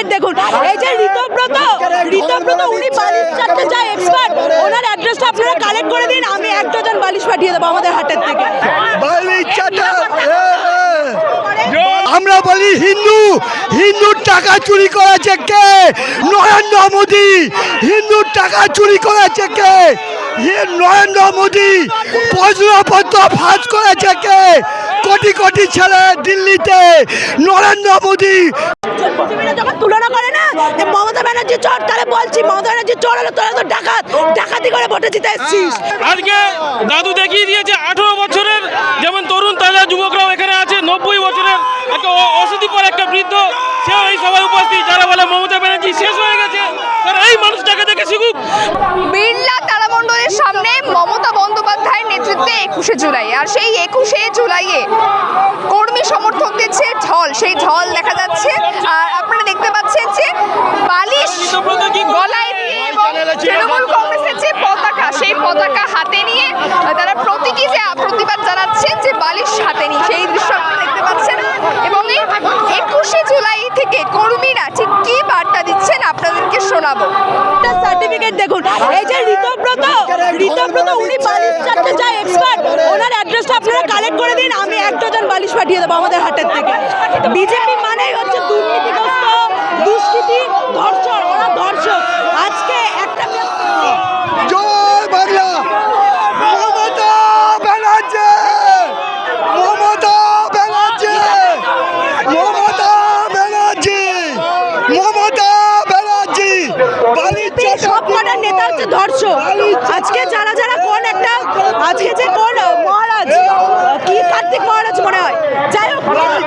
Certificate দেখুন। এই যে ঋতব্রত উনি বালিশ চাটতে যায় এক্সপার্ট, ওনার অ্যাড্রেসটা আপনারা কালেক্ট করে দিন, আমি 1 ডজন বালিশ পাঠিয়ে দেবো আমাদের হাটের থেকে। আমরা বলি হিন্দুর টাকা চুরি করেছে কে? নরেন্দ্র মোদী। হিন্দুর টাকা চুরি করেছে কে? নরেন্দ্র মোদী। প্রশ্নপত্র ফাঁস করেছে কে? কোটি কোটি ছেলে দিল্লিতে। নরেন্দ্র মোদী। যখন তুলনা করে না যে মমতা ব্যানার্জি চোর, তাহলে বলছি মমতা ব্যানার্জি চোর হলো, তোরা তো ডাকাতি করে ভোটে জিতে এসেছিস। আজকে দাদু দেখিয়ে দিয়েছে 18 বছরের যেমন তরুণ তাজা যুবকরাও এখানে আছে, 90 বছরের একটা অশীতিপর একটা বৃদ্ধ, সেও এই সভায় উপস্থিত। যারা বলে মমতা ব্যানার্জি শেষ হয়ে গেছে, তারা এই মানুষটাকে দেখে শিখুক। বিড়লা তারামণ্ডলের সামনে মমতা বন্দ্যোপাধ্যায়ের নেতৃত্বে 21শে জুলাই, আর সেই 21শে জুলাইয়ে কর্মী সমর্থকদের যে ঢল, সেই ঢল দেখা যাচ্ছে। আর আপনারা দেখতে পাচ্ছেন যে বালিশ গলায় দিয়ে এবং তৃণমূল কংগ্রেসের যে পতাকা, সেই পতাকা হাতে নিয়ে তারা প্রতীকী যে প্রতিবাদ জানাচ্ছেন, যে বালিশ হাতে নিয়ে, সেই দৃশ্য আপনারা দেখতে পাচ্ছেন। এবং এই 21শে জুলাই থেকে কর্মীরা ঠিক কি বার্তা দিচ্ছেন আপনাদেরকে শোনাবো। সার্টিফিকেট দেখুন। এই যে ঋতব্রত উনি বালিশ চাটতে যায় এক্সপার্ট, ওনার অ্যাড্রেসটা আপনারা কালেক্ট করে দিন, আমি 1 ডজন বালিশ পাঠিয়ে দেবো আমাদের হাটের থেকে। বিজেপি মানেই হচ্ছে দুর্নীতিগ্রস্ত, দুষ্কৃতি, ধর্ষণ। ওরা ধর্ষক। আজকে একটা জয় বাংলা। মমতা ব্যানার্জি। মমতা ব্যানার্জি। মমতা ব্যানার্জি। মমতা ব্যানার্জি। সব কটার নেতা হচ্ছে ধর্ষক। আজকে যারা কোন একটা, আজকে যে কোন মহারাজ, কি কার্তিক মহারাজ মনে হয়, যাই হোক জয়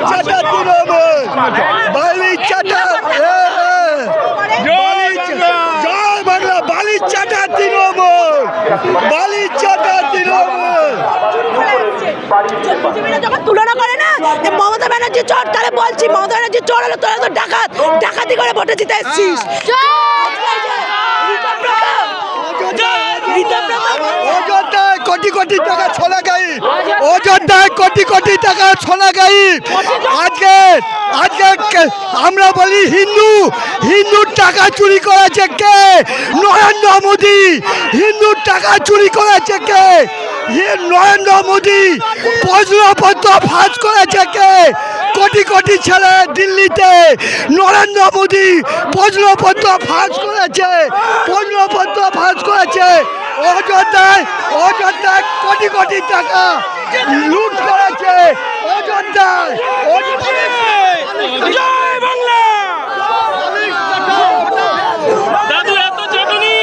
বাংলা। বালিশ চাটা তৃণমূল। বালিশ চাটা তৃণমূল। যখন তুলনা করে না যে মমতা ব্যানার্জি চোর, তাহলে বলছি মমতা ব্যানার্জি চোর হলো, তোরা তো ডাকাতি করে ভোটে জিতে এসেছিস। অযোধ্যায় কোটি কোটি টাকা সোনা গাইব। অযোধ্যায় কোটি কোটি টাকা সোনা গাইব। আজকে আমরা বলি হিন্দুর টাকা চুরি করেছে কে? নরেন্দ্র মোদী। হিন্দুর টাকা চুরি করেছে কে? নরেন্দ্র মোদী। প্রশ্নপত্র ফাঁস করেছে কে? কোটি কোটি ছেলে দিল্লিতে। নরেন্দ্র মোদী প্রশ্নপত্র ফাঁস করেছে। প্রশ্নপত্র ফাঁস করেছে। অযোধ্যায় কোটি কোটি টাকা লুট করেছে। অযোধ্যায়। জয় বাংলা। দাদু এত চাটনি,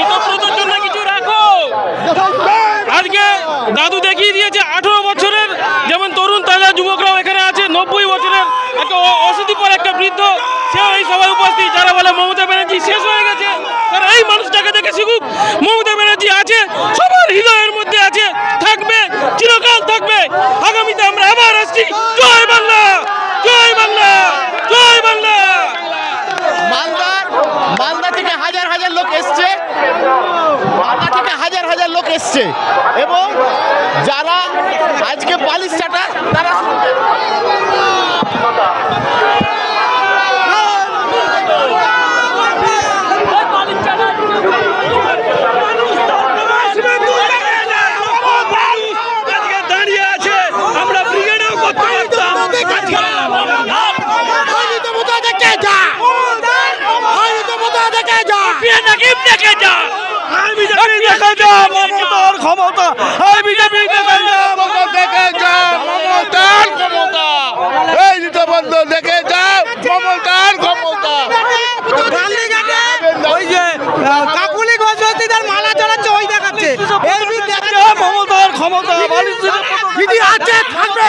ঋতব্রতর জন্য কিছু রাখো। আজকে দাদু দেখিয়ে দিয়েছে 18 বছরের যেমন তরুণ তাজা যুবকরাও এখানে আছে, 90 বছরের একটা অশীতিপর একটা বৃদ্ধ, সেও এই সভায় উপস্থিত। যারা বলে মমতা ব্যানার্জি শেষ হয়ে গেছে, তারা এই মানুষটাকে দেখে শিখুক। মমতা ব্যানার্জি আছে, সবার হৃদয়ের মধ্যে আছে, থাকবে, চিরকাল থাকবে। আগামীতে আমরা আবার আসছি। জয় বাংলা। জয় বাংলা। জয় বাংলা। মালদা থেকে হাজার হাজার লোক এসছে। মালদা থেকে হাজার হাজার লোক এসছে এবং যারা আজকে বালিশ চাটা, তারা দাঁড়িয়ে আছে, আমরা ব্রিগেডেও করতে পারতাম। ক্ষমতা। এই ঋতবন্ধ দেখে যাও মমতার ক্ষমতা। ওই যে কাকুলি গজতিদার মালা চড়াচ্ছে, ওই দেখাচ্ছে মমতার ক্ষমতা। দিদি আছে, থাকবে।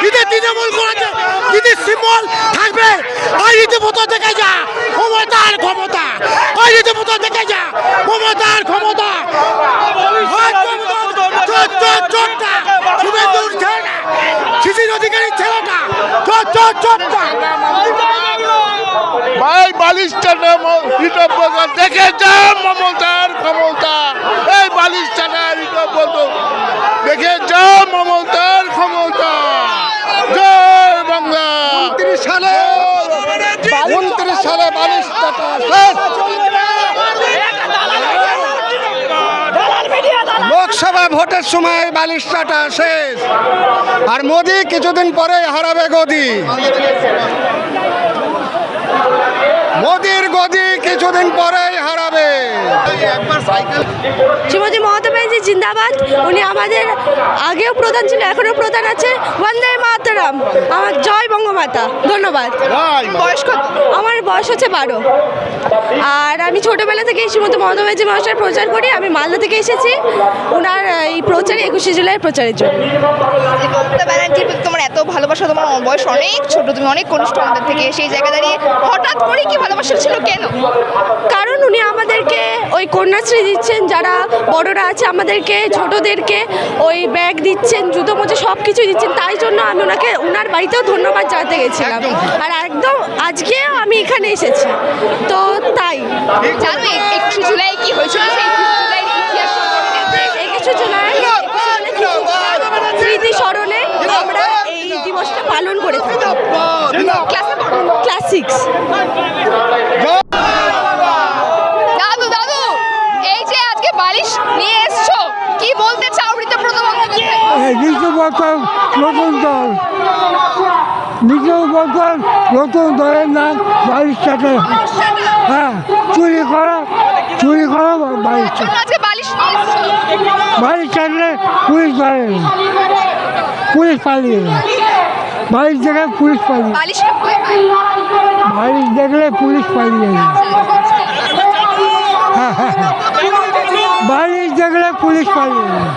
দিদি তৃণমূল করেছে, দিদি সিম্বল থাকবে। ওই ঋতবন্ধ দেখে যা মমতার ক্ষমতা। ওই ঋতবন্ধ দেখে যা মমতার ক্ষমতা। শুভেন্দুর ছেলেটা, শিশির অধিকারীর ছেলেটা, ভাই বালিশটা দেখে যা মমতার ক্ষমতা। এই বালিশটা দেখে যা মমতার ক্ষমতা। জয় বাংলা। 29 সালে 29 সালে বালিশ চাটা শেষ। লোকসভা ভোটের সময় বালিশ চাটা শেষ। আর মোদি কিছুদিন পরে হারাবে গদি। মোদির গদি কিছুদিন পরেই হারাবে। শ্রীমতী মমতা ব্যানার্জি জিন্দাবাদ। উনি আমাদের আগেও প্রধান ছিল, এখনো প্রধান আছে। বন্দে মাতরম। আমার জয় বঙ্গমাতা। ধন্যবাদ। বয়স কত? আমার বয়স হচ্ছে 12। আর আমি ছোটোবেলা থেকে শ্রীমতী মমতা ব্যানার্জি মহাশয়ের প্রচার করি। আমি মালদা থেকে এসেছি ওনার এই প্রচারে 21শে জুলাই প্রচারের জন্য। মমতা ব্যানার্জির প্রতি তোমার এত ভালোবাসা, তোমার বয়স অনেক ছোট, তুমি অনেক কনিষ্ঠ আমাদের থেকে, সেই জায়গা দাঁড়িয়ে হঠাৎ করে কি ভালোবাসা ছিল কেন? কারণ উনি আমাদেরকে ওই কন্যাশ্রী দিচ্ছেন, যারা বড়রা আছে আমাদেরকে ছোটদেরকে ওই ব্যাগ দিচ্ছেন, জুতো মোজা সব কিছু দিচ্ছেন। তাই জন্য আমি ওনার বাড়িতেও ধন্যবাদ জানাতে গেছিলাম। আর একদম আজকেও আমি এখানে এসেছি, তো তাই। জানো 21শে জুলাই কি হয়েছিল? সেই 21শে জুলাইয়ের ইতিহাস সম্পর্কে 21শে জুলাই স্মৃতি স্মরণে আমরা এই দিবসটা পালন করে থাকি। ক্লাসে পড়ো? ক্লাস 6। দাদু এই যে আজকে বালিশ নিয়ে এসছো, কি বলতে চাও ঋতব্রত বন্দ্যোপাধ্যায়? দ্বিতীয় বছর নতুন দল, দ্বিতীয় বছর নতুন দলের নাম বালিশ চাটা। হ্যাঁ, চুরি করা বালিশ চাটা। আজকে বালিশ নিয়ে এসছো। বালিশ চাটলে পুলিশ ধরে না, পুলিশ পালিয়ে না। বালিশ দেখলে পুলিশ পালিয়ে, বালিশকে ভয় পায়। বালিশ দেখলে পুলিশ পালিয়ে যায়। বালিশ দেখলে পুলিশ পালিয়ে যায়।